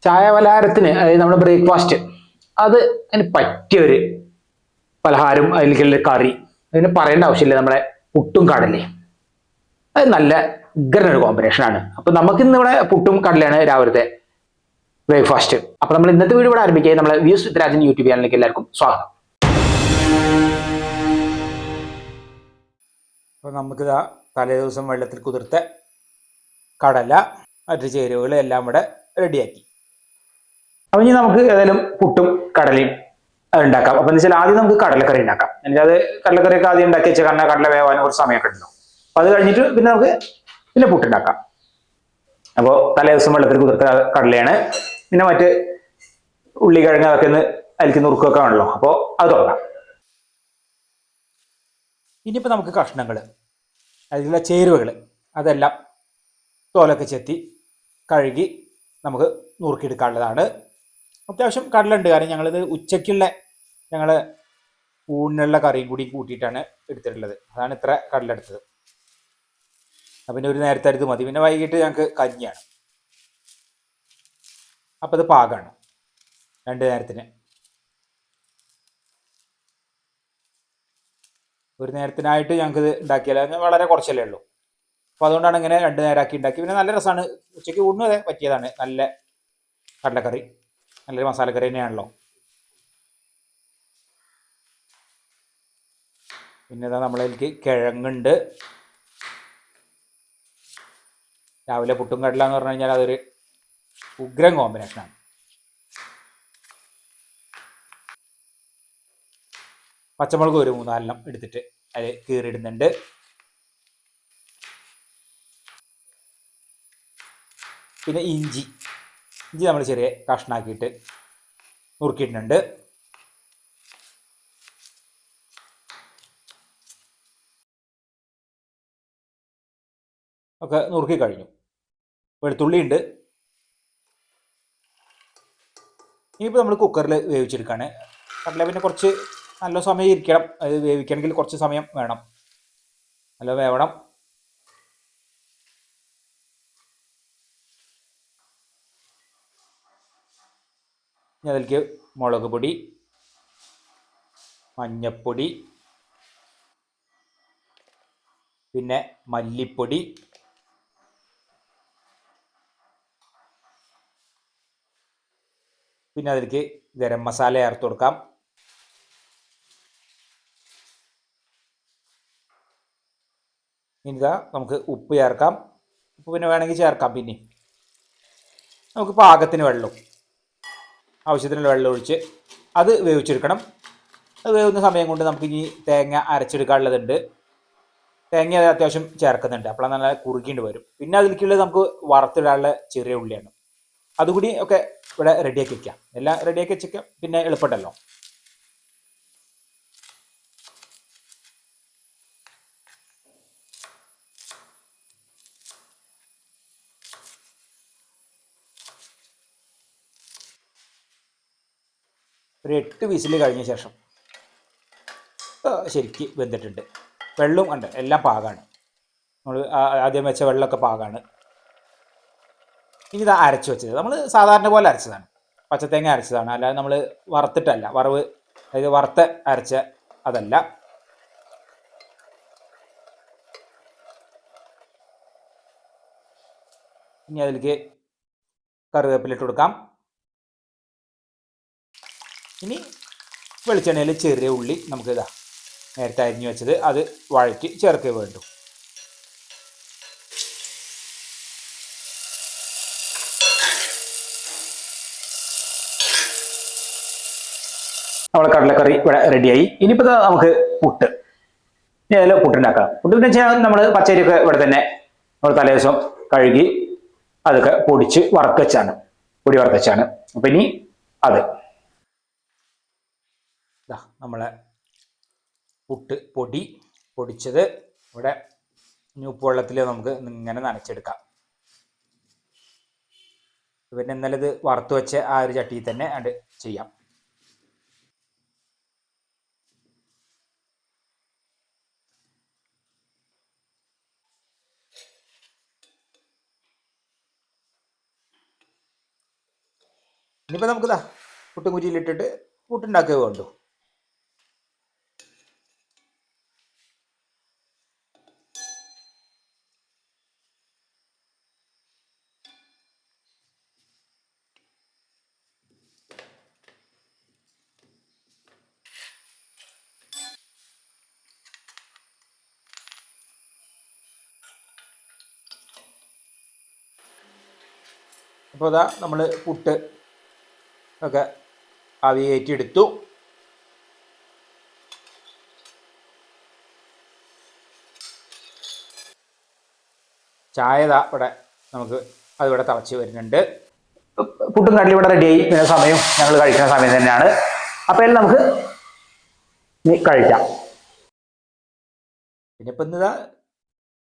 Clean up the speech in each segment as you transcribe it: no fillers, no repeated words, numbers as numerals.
ചായ പലഹാരത്തിന് അതായത് നമ്മുടെ ബ്രേക്ക്ഫാസ്റ്റ് അത് അതിന് പറ്റിയ ഒരു പലഹാരം അതിലേക്കുള്ള കറി അതിന് പറയേണ്ട ആവശ്യമില്ല. നമ്മുടെ പുട്ടും കടലയും അത് നല്ല ഉഗ്രനൊരു കോമ്പിനേഷൻ ആണ്. അപ്പൊ നമുക്ക് ഇന്ന് ഇവിടെ പുട്ടും കടലയാണ് രാവിലത്തെ ബ്രേക്ക്ഫാസ്റ്റ്. അപ്പൊ നമ്മൾ ഇന്നത്തെ വീഡിയോ ഇവിടെ ആരംഭിക്കുക. നമ്മളെ വ്യൂസ് വിത്ത് രാജൻ യൂട്യൂബ് ചാനലിലേക്ക് എല്ലാവർക്കും സ്വാഗതം. അപ്പോൾ നമുക്കിതാ തലേ ദിവസം വെള്ളത്തിൽ കുതിർത്ത കടല മറ്റു ചേരുവകൾ എല്ലാം ഇവിടെ റെഡിയാക്കി. അപ്പൊ ഇനി നമുക്ക് ഏതായാലും പുട്ടും കടലയും ഉണ്ടാക്കാം. അപ്പൊ എന്ന് വെച്ചാൽ ആദ്യം നമുക്ക് കടലക്കറി ഉണ്ടാക്കാം. അത് കടലക്കറിയൊക്കെ ആദ്യം ഉണ്ടാക്കി വെച്ചാൽ കാരണം കടല വേവാൻ കുറച്ച് സമയമൊക്കെ ഉണ്ടല്ലോ. അപ്പൊ അത് കഴിഞ്ഞിട്ട് പിന്നെ നമുക്ക് പുട്ടുണ്ടാക്കാം. അപ്പോൾ തലേ ദിവസം വെള്ളത്തിൽ കുതിർത്ത കടലയാണ്. പിന്നെ മറ്റ് ഉള്ളി കിഴങ്ങ് അതൊക്കെ ഒന്ന് അതിലേക്ക് നുറുക്കൊക്കെ ആണല്ലോ. അപ്പോൾ അത് തുടങ്ങാം. ഇനിയിപ്പോൾ നമുക്ക് കഷ്ണങ്ങൾ അതിലുള്ള ചേരുവകൾ അതെല്ലാം തോലൊക്കെ ചെത്തി കഴുകി നമുക്ക് നുറുക്കിയെടുക്കാനുള്ളതാണ്. അത്യാവശ്യം കടലുണ്ട്, കാരണം ഞങ്ങളിത് ഉച്ചയ്ക്കുള്ള ഞങ്ങൾ ഊണിനുള്ള കറിയും കൂടി കൂട്ടിയിട്ടാണ് എടുത്തിട്ടുള്ളത്. അതാണ് ഇത്ര കടലെടുത്തത്. അപ്പം പിന്നെ ഒരു നേരത്തെ അടുത്ത് മതി. പിന്നെ വൈകിട്ട് ഞങ്ങൾക്ക് കഞ്ഞിയാണ്. അപ്പം ഇത് പാകമാണ് 2 നേരത്തിന്. ഒരു നേരത്തിനായിട്ട് ഞങ്ങൾക്ക് ഇത് ഉണ്ടാക്കിയാൽ വളരെ കുറച്ചല്ലേ ഉള്ളൂ. അപ്പോൾ അതുകൊണ്ടാണ് ഇങ്ങനെ 2 നേരമാക്കി ഉണ്ടാക്കി. പിന്നെ നല്ല രസമാണ്, ഉച്ചയ്ക്ക് ഊണിനും അതെ പറ്റിയതാണ്. നല്ല കടലക്കറി, നല്ലൊരു മസാലക്കറി തന്നെയാണല്ലോ. പിന്നെ ഇതാ നമ്മളതിലേക്ക് കിഴങ്ങുണ്ട്. രാവിലെ പുട്ടും കടല എന്ന് പറഞ്ഞു കഴിഞ്ഞാൽ അതൊരു ഉഗ്രൻ കോമ്പിനേഷനാണ്. പച്ചമുളക് ഒരു 3-4 എടുത്തിട്ട് അതിൽ കീറിയിടുന്നുണ്ട്. പിന്നെ ഇഞ്ചി നമ്മൾ ചെറിയ കഷ്ണാക്കിയിട്ട് നുറുക്കിയിട്ടുണ്ട്. ഒക്കെ നുറുക്കി കഴിഞ്ഞു. വെളുത്തുള്ളി ഉണ്ട്. ഇനിയിപ്പോൾ നമ്മൾ കുക്കറിൽ വേവിച്ചെടുക്കുകയാണ്. കടല പിന്നെ കുറച്ച് നല്ല സമയം ഇരിക്കണം. അത് വേവിക്കണമെങ്കിൽ കുറച്ച് സമയം വേണം, നല്ല വേവണം. ഇനി അതിലേക്ക് മുളക് പൊടി, മഞ്ഞപ്പൊടി, പിന്നെ മല്ലിപ്പൊടി, പിന്നെ അതിലേക്ക് ഗരം മസാല ചേർത്ത് കൊടുക്കാം. ഇനി നമുക്ക് ഉപ്പ് ചേർക്കാം. ഉപ്പ് പിന്നെ വേണമെങ്കിൽ ചേർക്കാം. പിന്നെ നമുക്ക് പാകത്തിന് വെള്ളം, ആവശ്യത്തിനുള്ള വെള്ളം ഒഴിച്ച് അത് വേവിച്ചെടുക്കണം. അത് വേവുന്ന സമയം കൊണ്ട് നമുക്ക് ഇനി തേങ്ങ അരച്ചെടുക്കാനുള്ളതുണ്ട്. തേങ്ങ അത്യാവശ്യം ചേർക്കുന്നുണ്ട്, അപ്പോൾ നല്ല കുറുകിയിട്ട് വരും. പിന്നെ അതിലേക്കുള്ളത് നമുക്ക് വറുത്തിടാനുള്ള ചെറിയ ഉള്ളിയാണ്. അതുകൂടി ഒക്കെ ഇവിടെ റെഡിയാക്കി വയ്ക്കാം. എല്ലാം റെഡിയാക്കി വെച്ചേക്കാം, പിന്നെ എളുപ്പമുണ്ടല്ലോ. ഒരു 8 വിസിൽ കഴിഞ്ഞ ശേഷം ശരിക്ക് വെന്തിട്ടുണ്ട്. വെള്ളം ഉണ്ട്, എല്ലാം പാകമാണ്. നമ്മൾ ആദ്യം വെച്ച വെള്ളമൊക്കെ പാകമാണ്. ഇനി ഇത് അരച്ച് വെച്ചത് നമ്മൾ സാധാരണ പോലെ അരച്ചതാണ്, പച്ചത്തേങ്ങ അരച്ചതാണ്. അല്ലാതെ നമ്മൾ വറുത്തിട്ടല്ല, വറവ് അതായത് വറുത്ത അരച്ച അതല്ല. ഇനി അതിലേക്ക് കറിവേപ്പിലിട്ട് കൊടുക്കാം. ഇനി വെളിച്ചെണ്ണയിൽ ചെറിയ ഉള്ളി നമുക്ക് നേരത്തെ അരിഞ്ഞു വെച്ചത് അത് വഴറ്റി ചേർക്കേ വേണ്ടു. നമ്മളെ കടലക്കറി ഇവിടെ റെഡിയായി. ഇനിയിപ്പോൾ നമുക്ക് പുട്ട്, ഇനി അതിൽ പുട്ടുണ്ടാക്കാം. പുട്ടെന്ന് വെച്ചാൽ നമ്മൾ പച്ചരിയൊക്കെ ഇവിടെ തന്നെ നമ്മൾ തലേദിവസം കഴുകി അതൊക്കെ പൊടിച്ച് വറുത്തച്ചാണ്, പൊടി വറുത്തച്ചാണ്. അപ്പൊ ഇനി അത് നമ്മളെ പുട്ട് പൊടി പൊടിച്ചത് ഇവിടെ ഉപ്പുവെള്ളത്തിൽ നമുക്ക് ഇങ്ങനെ നനച്ചെടുക്കാം. പിന്നെ ഇന്നലെ ഇത് വറുത്ത് വെച്ച ആ ഒരു ചട്ടിയിൽ തന്നെ അത് ചെയ്യാം. ഇനിയിപ്പോൾ നമുക്കിതാ പുട്ടും കുറ്റിയിലിട്ടിട്ട് പുട്ടുണ്ടാക്കുക വേണ്ടു. അപ്പോൾ ഇതാ നമ്മൾ പുട്ട് ഒക്കെ ആവി കയറ്റിയെടുത്തു. ചായ ഇതാ ഇവിടെ നമുക്ക് അതിവിടെ തിളച്ച് വരുന്നുണ്ട്. പുട്ടും കടലും ഇവിടെ റെഡിയായി. പിന്നെ സമയം ഞങ്ങൾ കഴിക്കുന്ന സമയം തന്നെയാണ്. അപ്പോൾ അതിൽ നമുക്ക് കഴിക്കാം. പിന്നെ ഇപ്പം ഇന്നിതാ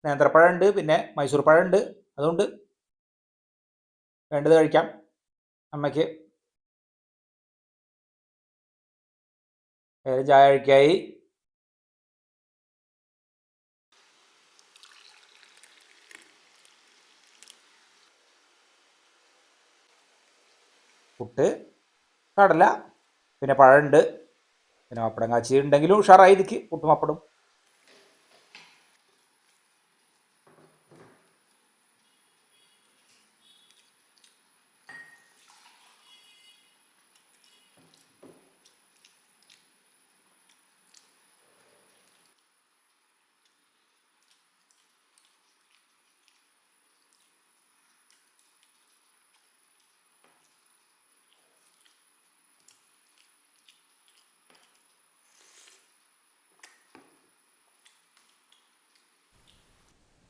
നേന്ത്രപ്പഴം ഉണ്ട്, പിന്നെ മൈസൂർ പഴം ഉണ്ട്. അതുകൊണ്ട് വേണ്ടത് കഴിക്കാം. അമ്മയ്ക്ക് വേറെ ചായ കഴിക്കായി. പുട്ട്, കടല, പിന്നെ പഴമുണ്ട്, പിന്നെ പപ്പടം കാച്ചി ഉണ്ടെങ്കിലും ഉഷാറായി ഇതിക്ക് പുട്ടും പപ്പടും.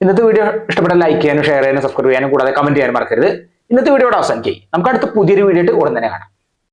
ഇന്നത്തെ വീഡിയോ ഇഷ്ടപ്പെട്ടാൽ ലൈക്ക് ചെയ്യാനും ഷെയർ ചെയ്യാനും സബ്സ്ക്രൈബ് ചെയ്യാനും കൂടാതെ കമന്റ് ചെയ്യാനും മറക്കരുത്. ഇന്നത്തെ വീഡിയോ ഇവിടെ അവസാനിക്കും. നമുക്ക് അടുത്ത പുതിയൊരു വീഡിയോ ആയിട്ട് ഉടൻ തന്നെ കാണാം.